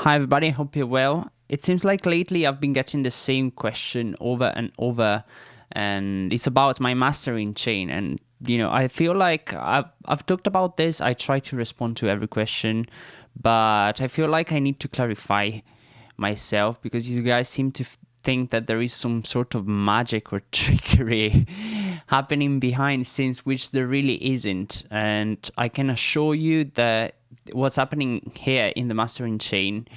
Hi everybody, hope you're well. It seems like lately I've been getting the same question over and over, and it's about my mastering chain. And I feel like I've talked about this. I try to respond to every question, but I feel like I need to clarify myself because you guys seem to think that there is some sort of magic or trickery happening behind scenes, which there really isn't. And I can assure you that what's happening here in the mastering chain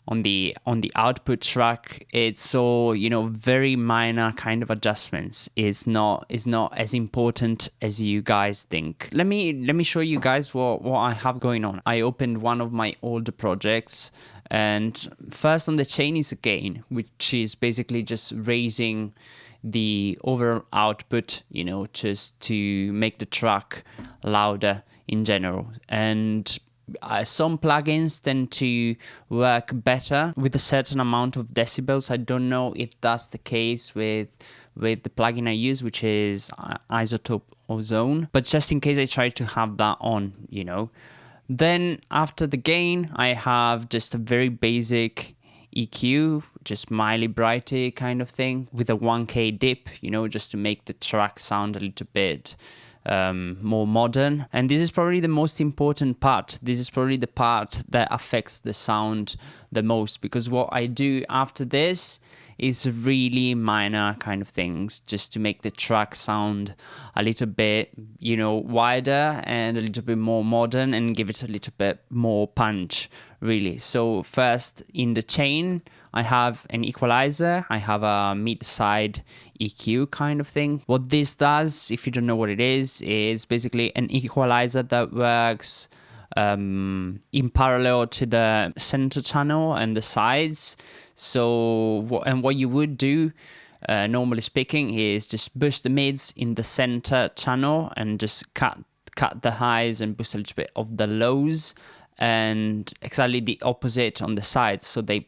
on the output track, it's all very minor kind of adjustments. It's not as important as you guys think. Let me show you guys what I have going on. I opened one of my older projects, and first on the chain is a gain, which is basically just raising the overall output, just to make the track louder in general. And some plugins tend to work better with a certain amount of decibels. I don't know if that's the case with the plugin I use, which is Isotope Ozone. But just in case, I try to have that on, Then after the gain, I have just a very basic EQ, just mildly brighty kind of thing with a 1K dip, just to make the track sound a little bit more modern. And this is probably the most important part. This is probably the part that affects the sound the most, because what I do after this is really minor kind of things just to make the track sound a little bit, wider and a little bit more modern and give it a little bit more punch, really. So first in the chain, I have an equalizer, I have a mid-side EQ kind of thing. What this does, if you don't know what it is basically an equalizer that works in parallel to the center channel and the sides. So what you would do, normally speaking, is just boost the mids in the center channel and just cut the highs and boost a little bit of the lows, and exactly the opposite on the sides, so they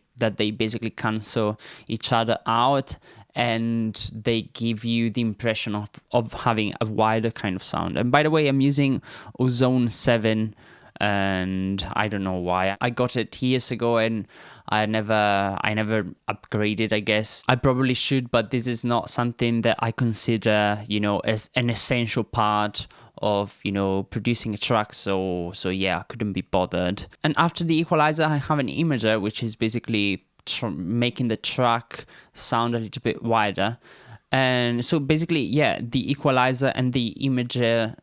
basically cancel each other out, and they give you the impression of having a wider kind of sound. And by the way, I'm using Ozone 7, and I don't know why. I got it years ago and I never upgraded, I guess. I probably should, but this is not something that I consider, as an essential part of, producing a track. So yeah, I couldn't be bothered. And after the equalizer, I have an imager, which is basically making the track sound a little bit wider. And so basically, yeah, the equalizer and the imager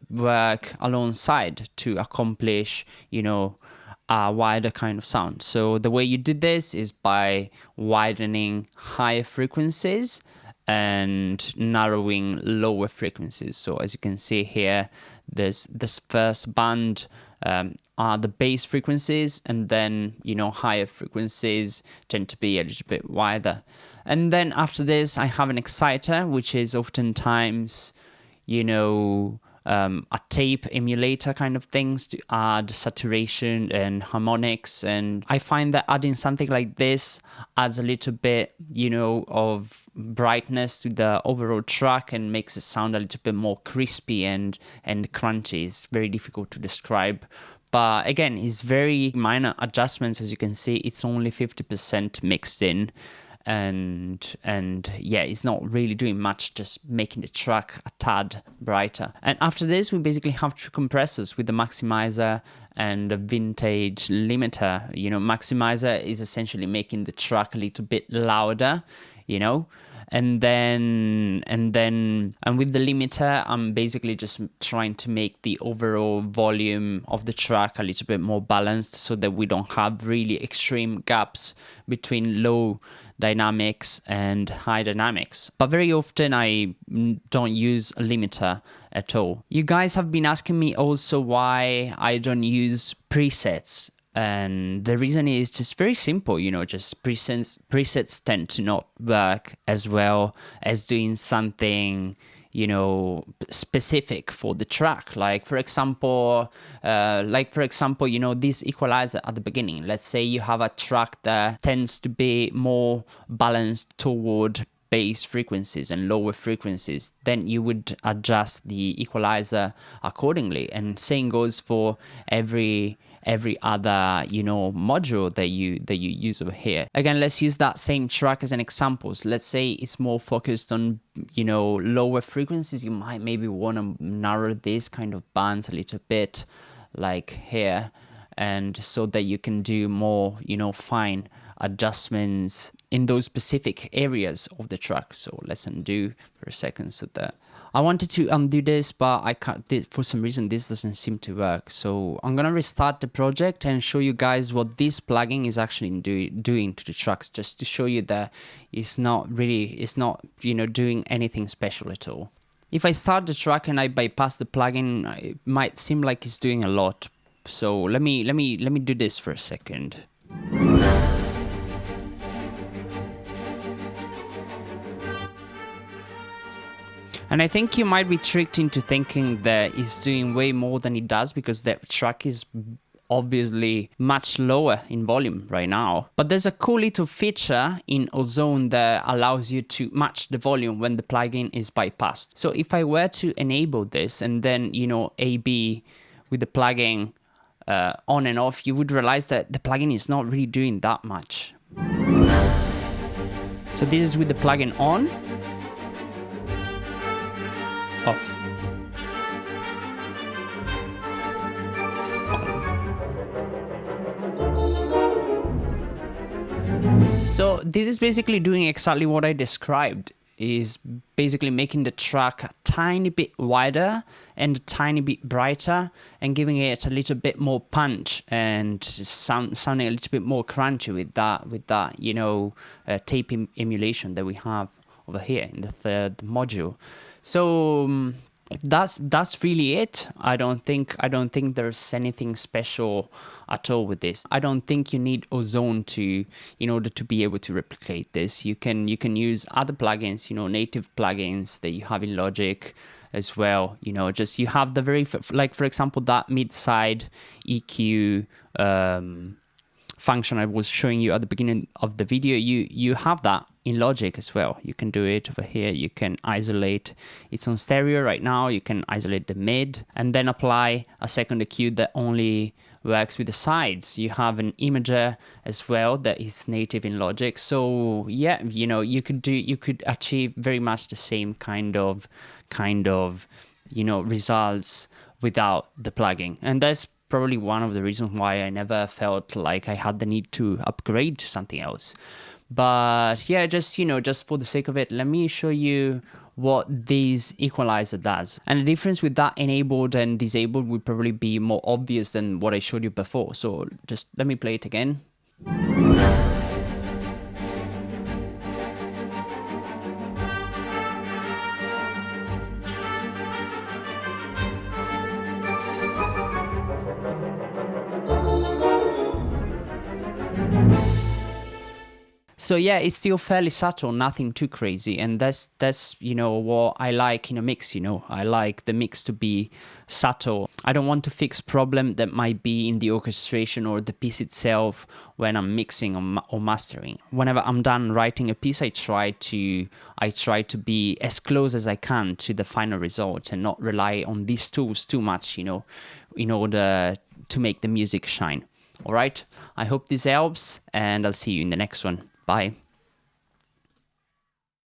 work alongside to accomplish, a wider kind of sound. So the way you do this is by widening higher frequencies and narrowing lower frequencies. So as you can see here, this first band are the bass frequencies, and then higher frequencies tend to be a little bit wider. And then after this, I have an exciter, which is oftentimes a tape emulator kind of things to add saturation and harmonics. And I find that adding something like this adds a little bit, of brightness to the overall track and makes it sound a little bit more crispy and crunchy. It's very difficult to describe. But again, it's very minor adjustments. As you can see, it's only 50% mixed in. And yeah, it's not really doing much, just making the track a tad brighter. And after this, we basically have two compressors with the maximizer and the vintage limiter. Maximizer is essentially making the track a little bit louder, and with the limiter, I'm basically just trying to make the overall volume of the track a little bit more balanced, so that we don't have really extreme gaps between low dynamics and high dynamics. But very often I don't use a limiter at all. You guys have been asking me also why I don't use presets. And the reason is just very simple, just presets tend to not work as well as doing something, specific for the track. Like for example, this equalizer at the beginning. Let's say you have a track that tends to be more balanced toward bass frequencies and lower frequencies, then you would adjust the equalizer accordingly. And same goes for every every other, you know, module that you use over here. Again, let's use that same track as an example. So let's say it's more focused on, you know, lower frequencies. You might maybe want to narrow this kind of bands a little bit, like here, and so that you can do more, you know, fine adjustments in those specific areas of the track. So let's undo for a second. So that I wanted to undo this, but I can't. For some reason, this doesn't seem to work. So I'm gonna restart the project and show you guys what this plugin is actually doing to the tracks, just to show you that it's not, you know, doing anything special at all. If I start the track and I bypass the plugin, it might seem like it's doing a lot. So let me do this for a second. And I think you might be tricked into thinking that it's doing way more than it does, because that track is obviously much lower in volume right now. But there's a cool little feature in Ozone that allows you to match the volume when the plugin is bypassed. So if I were to enable this and then, you know, A/B with the plugin on and off, you would realize that the plugin is not really doing that much. So this is with the plugin on, off. So this is basically doing exactly what I described, is basically making the track a tiny bit wider and a tiny bit brighter and giving it a little bit more punch and sounding a little bit more crunchy with that, you know, tape emulation that we have over here in the third module. So that's really it. I don't think there's anything special at all with this. I don't think you need Ozone in order to be able to replicate this. You can use other plugins, you know, native plugins that you have in Logic as well. You know, just you have the like, for example, that mid-side EQ function I was showing you at the beginning of the video. You have that in Logic as well. You can do it over here. You can isolate, it's on stereo right now, you can isolate the mid and then apply a second EQ that only works with the sides. You have an imager as well that is native in Logic. So yeah, you know, you could achieve very much the same kind of you know, results without the plugin. And that's probably one of the reasons why I never felt like I had the need to upgrade to something else. But yeah, just, you know, just for the sake of it, let me show you what this equalizer does. And the difference with that enabled and disabled would probably be more obvious than what I showed you before. So just let me play it again. So yeah, it's still fairly subtle, nothing too crazy, and that's you know, what I like in a mix. You know, I like the mix to be subtle. I don't want to fix problem that might be in the orchestration or the piece itself when I'm mixing or mastering. Whenever I'm done writing a piece, I try to be as close as I can to the final result and not rely on these tools too much, you know, in order to make the music shine. All right, I hope this helps, and I'll see you in the next one. Bye.